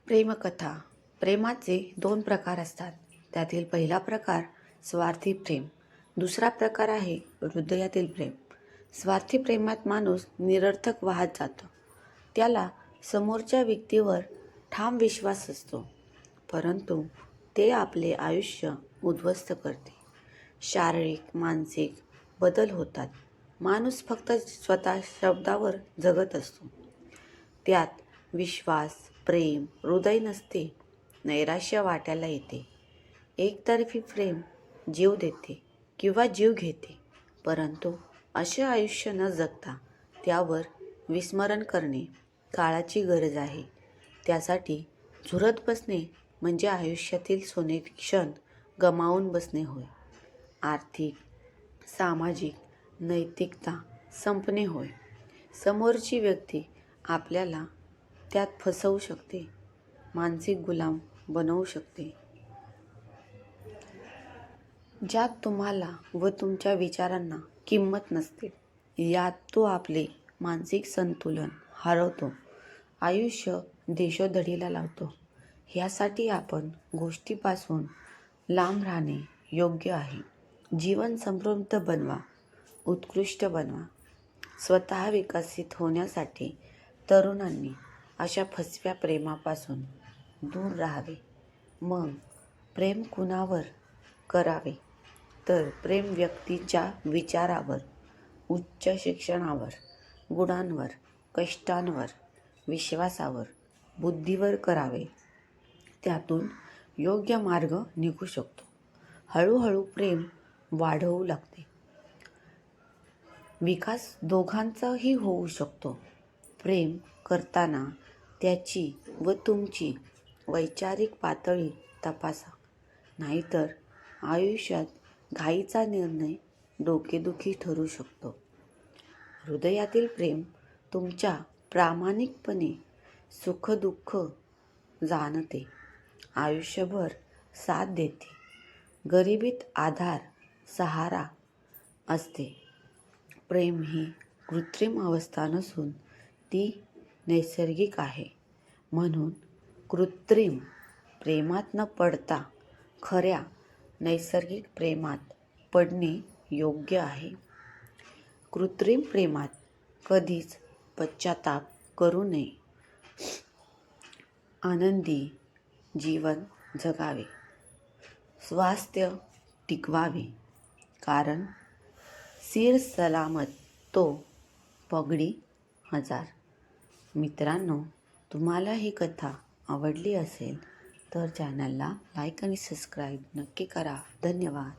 प्रेमकथा. प्रेमाचे दोन प्रकार असतात. त्यातील पहिला प्रकार स्वार्थी प्रेम. दुसरा प्रकार आहे हृदयातील प्रेम. स्वार्थी प्रेमात माणूस निरर्थक वाहत जातो. त्याला समोरच्या व्यक्तीवर ठाम विश्वास असतो, परंतु ते आपले आयुष्य उद्ध्वस्त करते. शारीरिक, मानसिक बदल होतात. माणूस फक्त स्वतः शब्दावर जगत असतो. त्यात विश्वास, प्रेम, हृदय नसते. नैराश्य वाट्याला येते. एकतर्फी प्रेम जीव देते किंवा जीव घेते, परंतु असे आयुष्य न जगता त्यावर विस्मरण करणे काळाची गरज आहे. त्यासाठी झुरत बसणे म्हणजे आयुष्यातील सोनेरी क्षण गमावून बसणे होय. आर्थिक, सामाजिक नैतिकता संपणे होय. समोरची व्यक्ती आपल्याला त्यात फसवू शकते, मानसिक गुलाम बनवू शकते. ज्यात तुम्हाला व तुमच्या विचारांना किंमत नसते. यात तो आपले मानसिक संतुलन हरवतो, आयुष्य देशोधडीला लावतो. ह्यासाठी आपण गोष्टीपासून लांब राहणे योग्य आहे. जीवन समृद्ध बनवा, उत्कृष्ट बनवा. स्वतः विकसित होण्यासाठी तरुणांनी अशा फसव्या प्रेमापासून दूर राहावे. मग प्रेम कुणावर करावे तर प्रेम व्यक्तीच्या विचारावर, उच्च शिक्षणावर, गुणांवर, कष्टांवर, विश्वासावर, बुद्धीवर करावे. त्यातून योग्य मार्ग निघू शकतो. हळूहळू प्रेम वाढवू लागते. विकास दोघांचाही होऊ शकतो. प्रेम करताना त्याची व तुमची वैचारिक पातळी तपासा, नाहीतर आयुष्यात घाईचा निर्णय डोकेदुखी ठरू शकतो. हृदयातील प्रेम तुमच्या प्रामाणिकपणे सुखदुःख जाणते, आयुष्यभर साथ देते, गरिबीत आधार, सहारा असते. प्रेम ही कृत्रिम अवस्था नसून ती नैसर्गिक आहे. म्हणून कृत्रिम प्रेमात न पडता खऱ्या नैसर्गिक प्रेमात पडणे योग्य आहे. कृत्रिम प्रेमात कधीच पश्चाताप करू नये. आनंदी जीवन जगावे, स्वास्थ्य टिकवावे, कारण सिर सलामत तो पगडी हजार. मित्रांनो, तुम्हाला ही कथा आवडली असेल तर चॅनलला लाईक आणि सबस्क्राईब नक्की करा. धन्यवाद.